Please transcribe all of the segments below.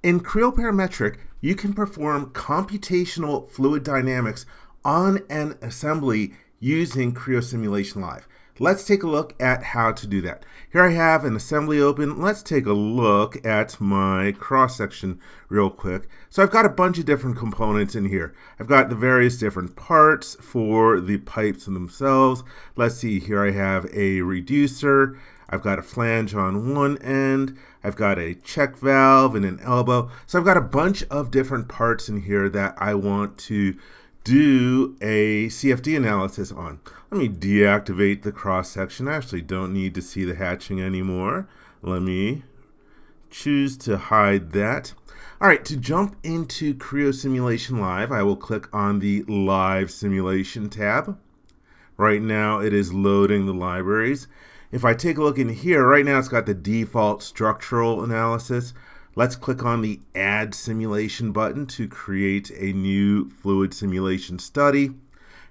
In Creo Parametric, you can perform computational fluid dynamics on an assembly using Creo Simulation Live. Let's take a look at how to do that. Here I have an assembly open. Let's take a look at my cross-section real quick. So I've got a bunch of different components in here. I've got the various different parts for the pipes themselves. Let's see, here I have a reducer. I've got a flange on one end. I've got a check valve and an elbow. So I've got a bunch of different parts in here that I want to do a CFD analysis on. Let me deactivate the cross section. I actually don't need to see the hatching anymore. Let me choose to hide that. All right, to jump into Creo Simulation Live, I will click on the Live Simulation tab. Right now it is loading the libraries. If I take a look in here, right now it's got the default structural analysis. Let's click on the Add Simulation button to create a new fluid simulation study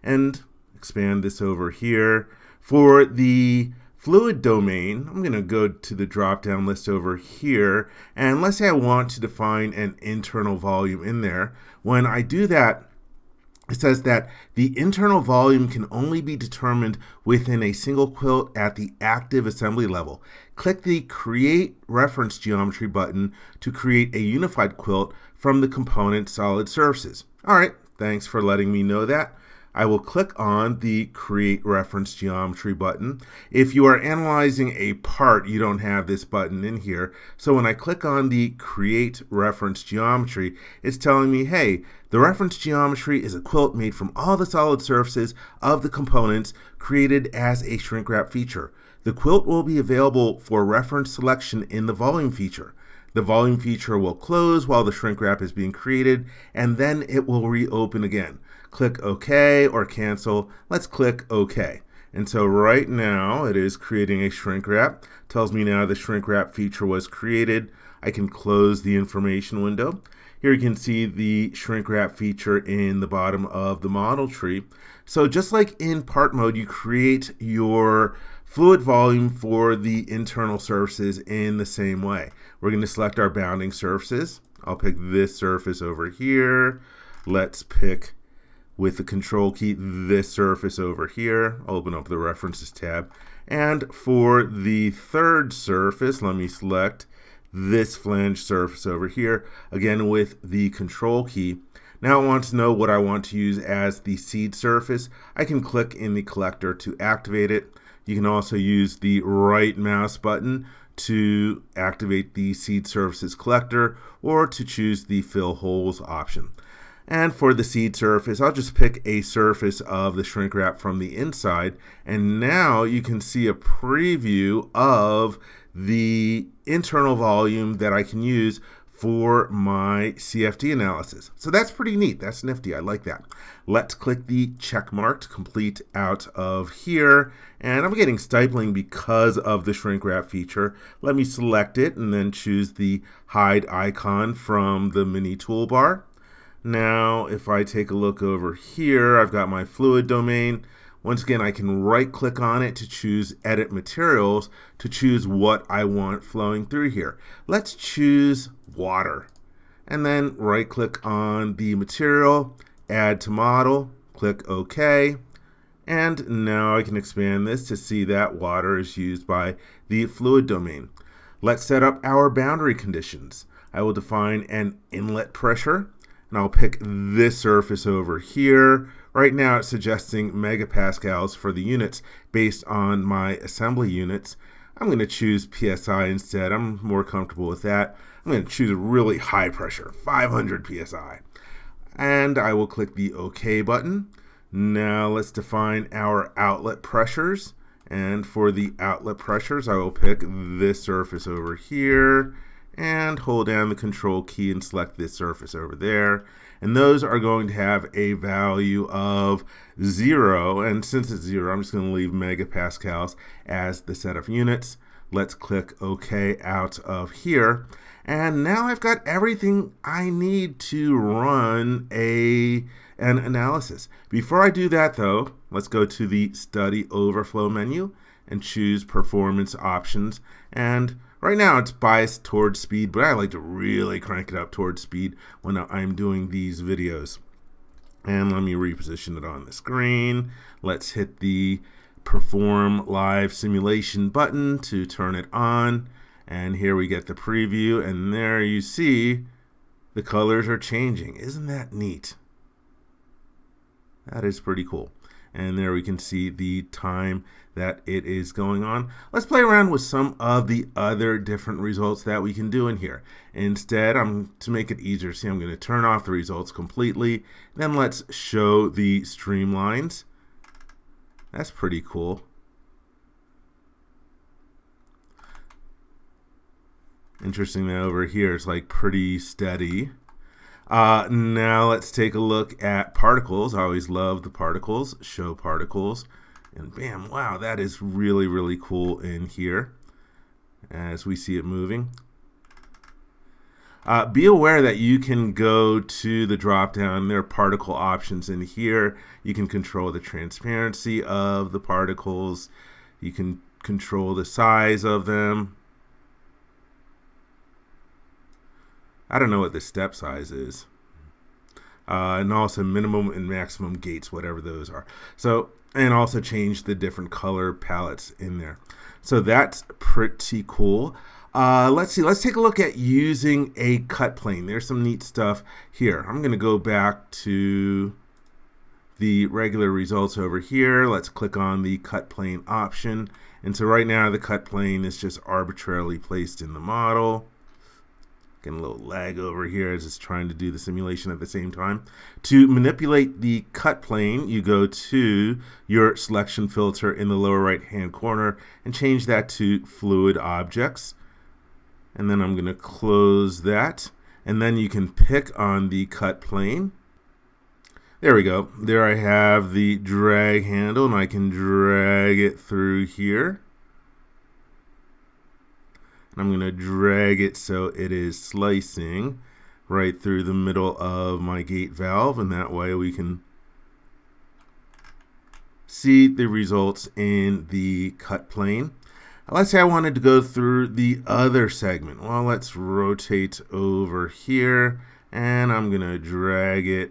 and expand this over here. For the fluid domain, I'm going to go to the drop-down list over here, and let's say I want to define an internal volume in there. When I do that, it says that the internal volume can only be determined within a single quilt at the active assembly level. Click the Create Reference Geometry button to create a unified quilt from the component solid surfaces. All right, thanks for letting me know that. I will click on the Create Reference Geometry button. If you are analyzing a part, you don't have this button in here. So when I click on the Create Reference Geometry, it's telling me, hey, the reference geometry is a quilt made from all the solid surfaces of the components created as a shrink wrap feature. The quilt will be available for reference selection in the volume feature. The volume feature will close while the shrink wrap is being created, and then it will reopen again. Click OK or cancel. Let's click OK. And so right now it is creating a shrink wrap. Tells me now the shrink wrap feature was created. I can close the information window. Here you can see the shrink wrap feature in the bottom of the model tree. So just like in part mode, you create your fluid volume for the internal surfaces in the same way. We're going to select our bounding surfaces. I'll pick this surface over here. Let's pick, with the control key, this surface over here. I'll open up the references tab. And for the third surface, let me select this flange surface over here, again with the control key. Now I want to know what I want to use as the seed surface. I can click in the collector to activate it. You can also use the right mouse button to activate the seed surfaces collector or to choose the fill holes option. And for the seed surface, I'll just pick a surface of the shrink wrap from the inside. And now you can see a preview of the internal volume that I can use for my CFD analysis. So that's pretty neat. That's nifty. I like that. Let's click the check mark to complete out of here. And I'm getting stippling because of the shrink wrap feature. Let me select it and then choose the hide icon from the mini toolbar. Now, if I take a look over here, I've got my fluid domain. Once again, I can right click on it to choose Edit Materials to choose what I want flowing through here. Let's choose water. And then right click on the material, Add to Model, click OK. And now I can expand this to see that water is used by the fluid domain. Let's set up our boundary conditions. I will define an inlet pressure. And I'll pick this surface over here. Right now it's suggesting megapascals for the units based on my assembly units. I'm going to choose PSI instead. I'm more comfortable with that. I'm going to choose a really high pressure, 500 PSI. And I will click the OK button. Now let's define our outlet pressures. And for the outlet pressures, I will pick this surface over here and hold down the control key and select this surface over there. And those are going to have a value of 0. And since it's 0, I'm just going to leave megapascals as the set of units. Let's click OK out of here. And now I've got everything I need to run an analysis. Before I do that though, let's go to the Study Overflow menu and choose Performance Options. And Right now it's biased towards speed, but I like to really crank it up towards speed when I'm doing these videos. And let me reposition it on the screen. Let's hit the Perform Live Simulation button to turn it on. And here we get the preview, and there you see the colors are changing. Isn't that neat? That is pretty cool. And there we can see the time that it is going on. Let's play around with some of the other different results that we can do in here. Instead, to make it easier, see, I'm going to turn off the results completely. Then let's show the streamlines. That's pretty cool. Interesting that over here it's like pretty steady. Now let's take a look at particles. I always love the particles. Show particles. And bam, wow, that is really, really cool in here as we see it moving. Be aware that you can go to the drop down. There are particle options in here. You can control the transparency of the particles. You can control the size of them. I don't know what the step size is. And also minimum and maximum gates, whatever those are. So, and also change the different color palettes in there. So that's pretty cool. Let's see, let's take a look at using a cut plane. There's some neat stuff here. I'm going to go back to the regular results over here. Let's click on the cut plane option. And so right now the cut plane is just arbitrarily placed in the model. Getting a little lag over here as it's trying to do the simulation at the same time. To manipulate the cut plane, you go to your selection filter in the lower right hand corner and change that to fluid objects. And then I'm going to close that. And then you can pick on the cut plane. There we go. There I have the drag handle, and I can drag it through here. And I'm going to drag it so it is slicing right through the middle of my gate valve, and that way we can see the results in the cut plane. Let's say I wanted to go through the other segment. Well, let's rotate over here, and I'm going to drag it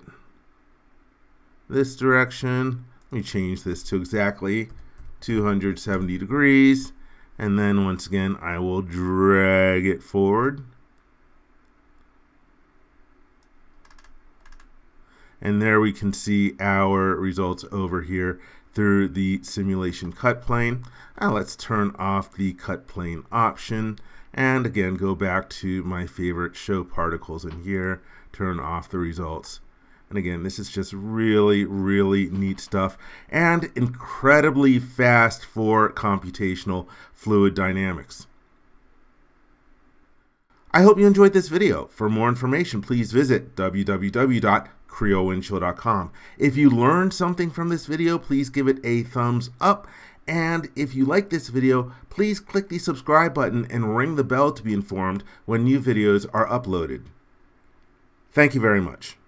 this direction. Let me change this to exactly 270 degrees. And then once again, I will drag it forward. And there we can see our results over here through the simulation cut plane. Now let's turn off the cut plane option. And again, go back to my favorite show particles in here, turn off the results. And again, this is just really, really neat stuff and incredibly fast for computational fluid dynamics. I hope you enjoyed this video. For more information, please visit www.creowindshield.com. If you learned something from this video, please give it a thumbs up. And if you like this video, please click the subscribe button and ring the bell to be informed when new videos are uploaded. Thank you very much.